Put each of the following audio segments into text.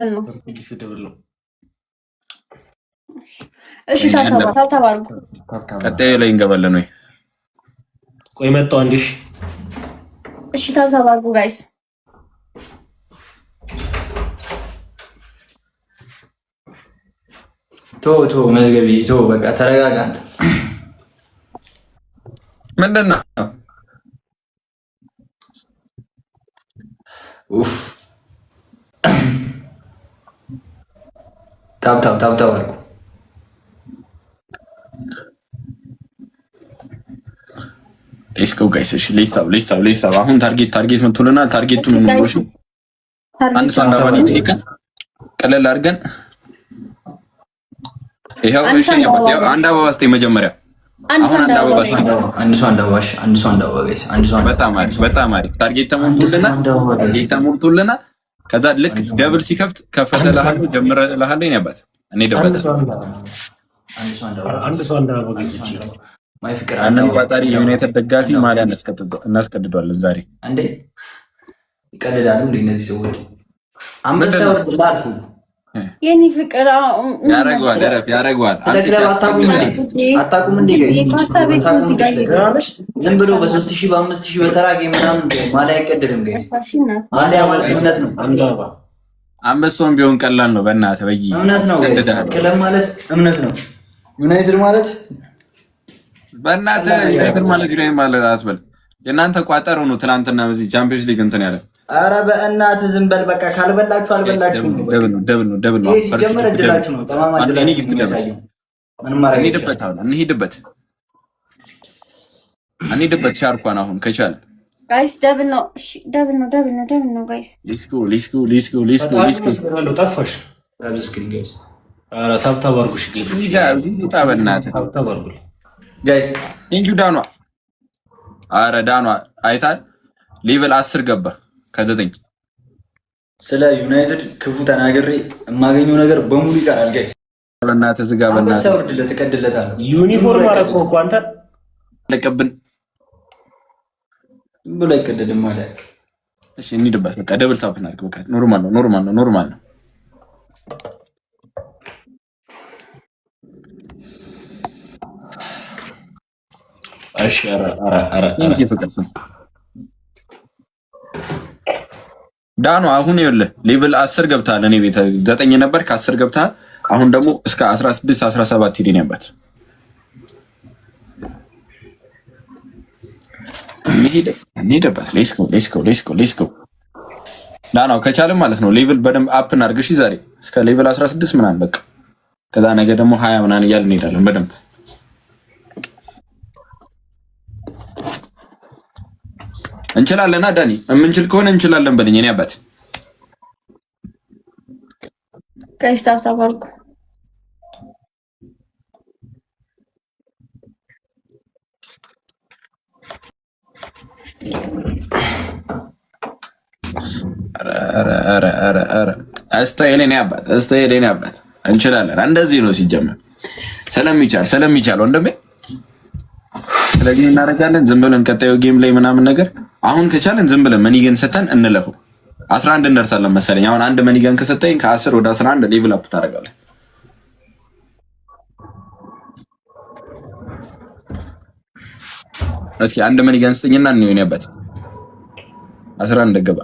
ነው። እሺ ታብታብ አድርጉ። ቀጣዩ ላይ እንገባለን ወይ? ቆይ መጣው አንዴ። እሺ ታብታብ አድርጉ ጋይስ። ቶ መዝገቢ ቶ በቃ ተረጋጋ አንተ። ምንድን ነው? ኡፍ ታብታብ አድርጉ። ሌስኮ ጋይስ። እሺ ሌስታው አሁን ታርጌት መጥቶልናል። ታርጌቱን ነው እሺ። አንድ ሰው አንዳባኒ ይቀን ቀለል አድርገን ይሄው። እሺ ያው አንድ አበባ እስቲ መጀመሪያ አንድ ሰው አንዳባ ጋይስ። አንድ ሰው በጣም አሪፍ ታርጌት ተሞልቶልናል። ከዛ ልክ ደብል ሲከፍት ከፈተለሃል ጀምረለሃል። የኔ አባት እኔ ደበት አንድ ሰው አንዳባ ጋይስ። ማይ ፍቅር አንድ ቋጣሪ የዩናይትድ ደጋፊ ማሊያ እናስቀድዷለን ዛሬ። አንዴ ይቀልዳሉ እንዴ እነዚህ ሰዎች? አንበሳ ወርድላል እኮ የኔ ፍቅር ያረጋዋል። አታውቁም እንዴ ጋይስ? ዝም ብሎ በ3000 በ5000 በተራጌ ምናምን ማሊያ አይቀደድም ጋይስ። ማሊያ ማለት እምነት ነው። አንበሳውን ቢሆን ቀላል ነው። በእናትህ በይ እምነት ነው ጋይስ። ክለብ ማለት እምነት ነው። ዩናይትድ ማለት በእናትህ ዩናይትድ ማለት አትበል። የእናንተ ቋጠሮ ነው። ትናንትና በዚህ ቻምፒዮንስ ሊግ እንትን ያለ። ኧረ በእናትህ ዝም በል በቃ። ካልበላችሁ አልበላችሁም። ደብል ነው። ሲጀመር እድላችሁ ነው። ተማማ እድላችሁ ነው የሚያሳየው። ምንም ማረግ እንሂድበት ሻርኳን አሁን ከቻለ ጋይስ። ደብል ነው ጋይስ። ሌትስ ጎ ጠፋሽ። ጋይስ ኧረ ታብታብ አድርጉ። እሺ በእናትህ ታብታብ አድርጉ ጋይስ። ቴንኪው ዳኗ። አረ ዳኗ አይታል ሌቨል 10 ገባ ከ9። ስለ ዩናይትድ ክፉ ተናግሬ የማገኘው ነገር በሙሉ ይቀራል ጋይስ። በእናትህ ዝጋ። በእናትህ ሰውርድለት ተቀድለታል። ዩኒፎርም አረቆ እኮ አንተ ለቀብን ብሎ አይቀደድም ማለት። እሺ እንሂድበት በቃ። ደብል ታፕ እናድርግ በቃ። ኖርማል ነው። እሺ ዳኑ አሁን ይኸውልህ ሌቭል 10 ገብተሃል። እኔ ቤት 9 ነበር፣ ከ10 ገብተሃል። አሁን ደግሞ እስከ 16 17 ሄደን ነበር። እንሂድበት። ሌትስ ጎ ዳኑ ከቻለም ማለት ነው። ሌቭል በደንብ አፕ እናድርግ እሺ። ዛሬ እስከ ሌቭል 16 ምናምን በቃ። ከዛ ነገ ደግሞ 20 ምናምን እያልን እንሄዳለን በደንብ። እንችላለን ዳኒ፣ የምንችል ከሆነ እንችላለን በልኝ። እኔ አባት ጋይስ ታብታብ አድርጉ። ኧረ አስተይል የኔ አባት እንችላለን። እንደዚህ ነው ሲጀመር ስለሚቻል ወንድሜ። ስለዚህ እናደርጋለን። ዝም ብለን ቀጣዩ ጌም ላይ ምናምን ነገር አሁን ከቻለን ዝም ብለን መኒገን ሰተን እንለፈው። 11 እንደርሳለን መሰለኝ። አሁን አንድ መኒገን ከሰጠኝ ከ10 ወደ 11 ሌቭል አፕ ታደርጋለህ። እስኪ አንድ መኒገን ስጠኝና እንየው። እኔ አባት 11 ገባ።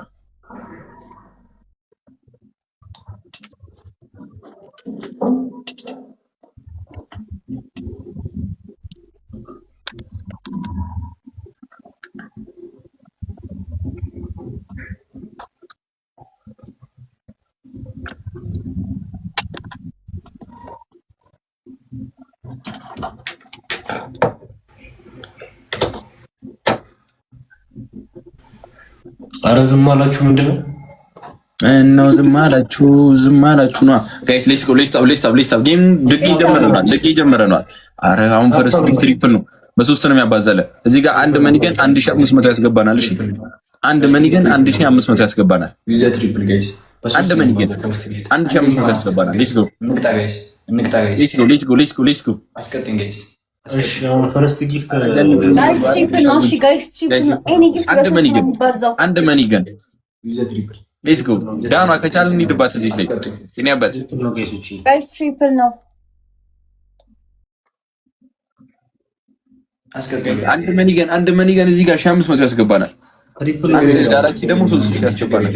ኧረ ዝም አላችሁ ምንድን ነው? ነው ዝም አላችሁ ነው ጋይስ። ሌትስ ጎ ጌም ድቂ ጀምረናል። አረ አሁን ፈርስት ጊፍት ትሪፕል ነው። በሶስት ነው የሚያባዛለ። እዚህ ጋር አንድ መኒገን 1500 ያስገባናል። እሺ አንድ መኒገን 1500 ያስገባናል። ዩዘ ትሪፕል ጋይስ። አንድ መኒገን 1500 ያስገባናል። ሌትስ ጎ አስቀጥኝ ጋይስ። እሺ አሁን ፈርስት ጊፍት ጋይስ ትሪፕል ነው። እሺ ጋይስ ትሪፕል ነው። ኤኒ ጊፍት አንድ መኒገን ዩዘ ትሪፕል ሌትስ ጎ ዳኗ ከቻልን እንሂድባት እዚህ ላይ እኔ አባት ጋይስ ትሪፕል ነው። አንድ መኒገን እዚህ ጋር 500 ያስገባናል። ትሪፕል ዳራቺ ደግሞ 3000 ያስገባናል።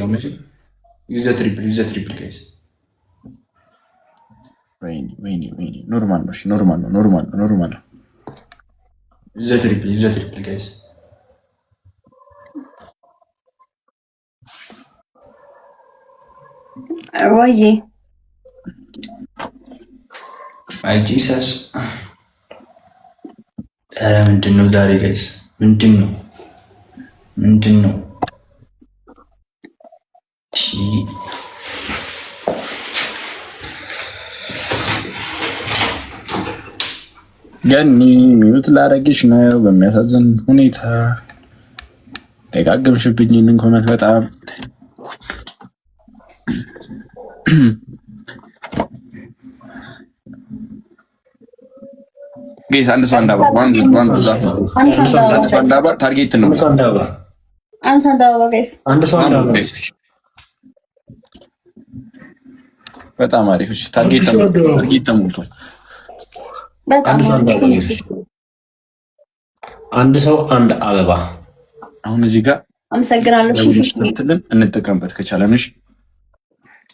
ዩዘ ትሪፕል ጋይስ ወይኔ ኖርማል ነው። እሺ ኖርማል ነው። ዩዘ ትሪፕል ጋይስ ወይዬ አይ ጂሰስ ምንድን ነው ዛሬ ጋይስ? ምንድን ነው? ገኒ ሚዩት ላረግሽ ነው በሚያሳዝን ሁኔታ ደጋግምሽብኝ ይህንን ኮመንት በጣም ጋይስ አንድ ሰው አንዳባ ታርጌት ነው። አንድ ሰው አንዳባ በጣም አሪፍ። እሺ ታርጌት ተሞልቷል። አንድ ሰው አንድ አበባ። አሁን እዚህ ጋር አመሰግናለሁ። እንጠቀምበት ከቻለን። እሺ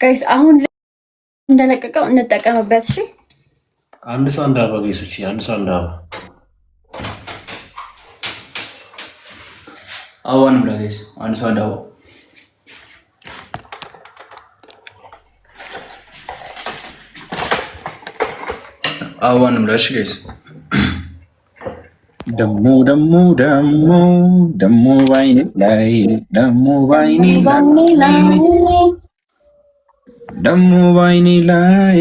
ጋይስ አሁን እንደለቀቀው እንጠቀምበት። እሺ አንድ ሰው አንድ አበባ ጋይሶች፣ አንድ ሰው አንድ አበባ። አሁንም ጋይስ አንድ ሰው አንድ አበባ። አሁንም ለሽ ጋይስ ደሞ ባይኔ ላይ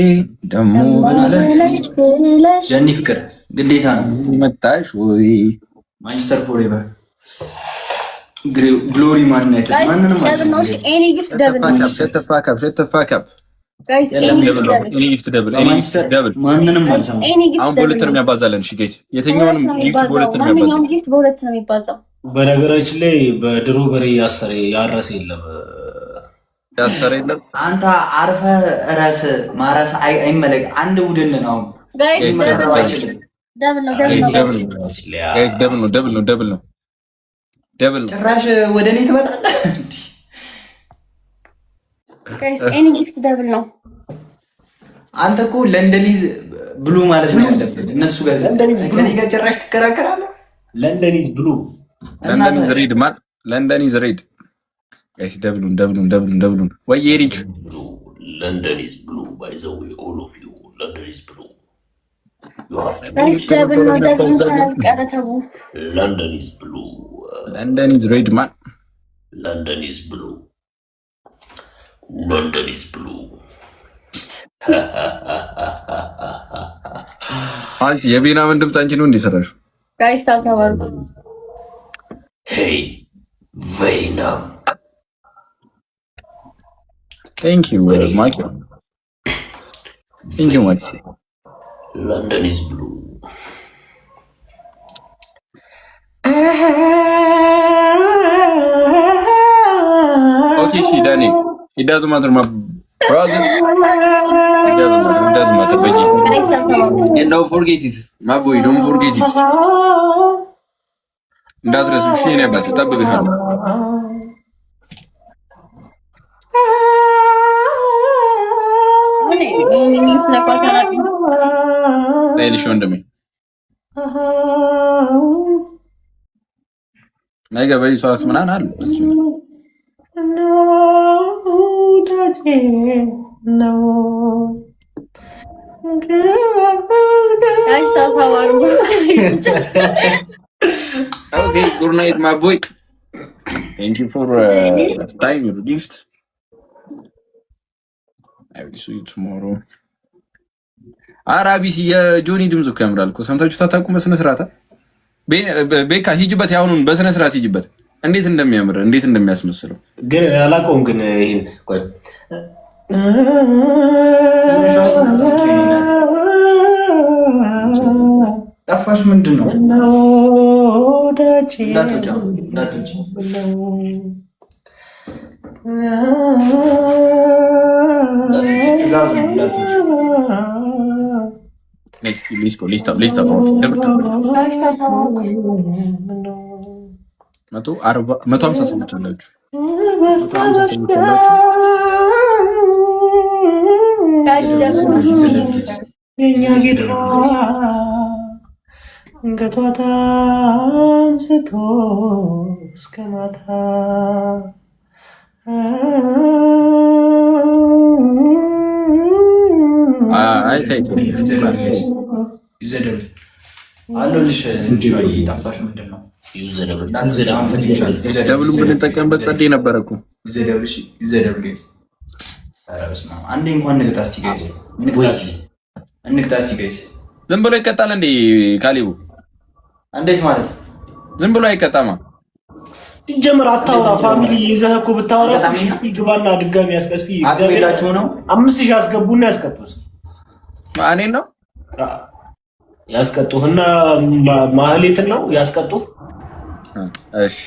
ደሞ ብለሽ ጀኒ ፍቅር ግዴታ ነው። መጣሽ ወይ ማንቸስተር ፎሬቨር ግሎሪ ማንነት ማንንም ኤኒ ጊፍት ደብል ጋይስ ኤኒ ጊፍት ደብል ማንንም አልሰማም። አሁን በሁለት ነው የሚያባዛለን። እሺ ጋይስ የትኛውንም ጊፍት በሁለት ነው የሚባዛው። በነገራችን ላይ በድሮ በሬ ያረሰ የለም። አንተ አርፈህ እረስ ማረስ አይመለክ አንድ ቡድን ነው። ጋይስ ደብል ነው። ጭራሽ ወደ እኔ ትመጣለህ። ጋይስ ኤኒ ጊፍት ደብል ነው። አንተ እኮ ለንደኒዝ ብሉ ማለት ነው ያለብህ። እነሱ ጋር ከኔ ጋር ጭራሽ ትከራከራለህ። ለንደኒዝ ብሉ ለንደኒዝ ሬድ ጋይስ ደብሉን ወይ ሪች ለንደኒዝ ብሉ ባይ ዘ ዌይ ኦል ኦፍ ዩ ለንደኒዝ ብሉ ጋይስ ደብል ነው ሳልቀረተቡ ለንደኒዝ ብሉ ለንደኒዝ ሬድ ማን ለንደኒዝ ብሉ አንቺ የቤናምን ድምፅ አንቺ ነው እንዲሰራሽ ጋይስ ታብታባርኩ ሄይ ቬናም Thank you, Mike. Thank you, Mike. London is blue. Okay, she done it. It doesn't matter, my brother. It doesn't matter, baby. And don't forget it, my boy. Don't forget it. That's the sushi never. Tap the hand. Ele ወንድሜ ነገ በዚህ ሰዓት ምናምን አለ Okay, good night, my boy. Thank you for time your gift. I will see you tomorrow. አራቢሲ የጆኒ ድምፁ ያምራል እኮ ሰምታችሁ ታታቁም። በስነ ስርዓት ቤካ ሂጅበት፣ ያሁኑን በስነ ስርዓት ሂጅበት። እንዴት እንደሚያምር እንዴት እንደሚያስመስለው ግን አላውቀውም። ግን ይሄን ቆይ ጠፋሽ ምንድን ነው? መቶ 50 ሰዎች አላችሁ። የኛ ጌታ ከጧት አንስቶ እስከ ማታ አለሁልሽ። ጠፋሽ ምንድን ነው? ደብሉ ብንጠቀምበት ጸዴ ነበረ እኮ። አንዴ እንኳን ንግጣ እስቲ ጋይስ፣ ንግጣ እስቲ ጋይስ። ዝም ብሎ ይቀጣል እንዴ ካሊቡ? እንዴት ማለት ዝም ብሎ አይቀጣማ። ሲጀምር አታውራ። ፋሚሊ ይዘህ እኮ ብታወራ እስቲ ግባና ድጋሚ ያስቀሲ። አስገቢላችሁ ነው 5000 ያስገቡና ያስቀጡስ። ማኔን ነው ያስቀጡህና ማህሌትን ነው ያስቀጡ። እሺ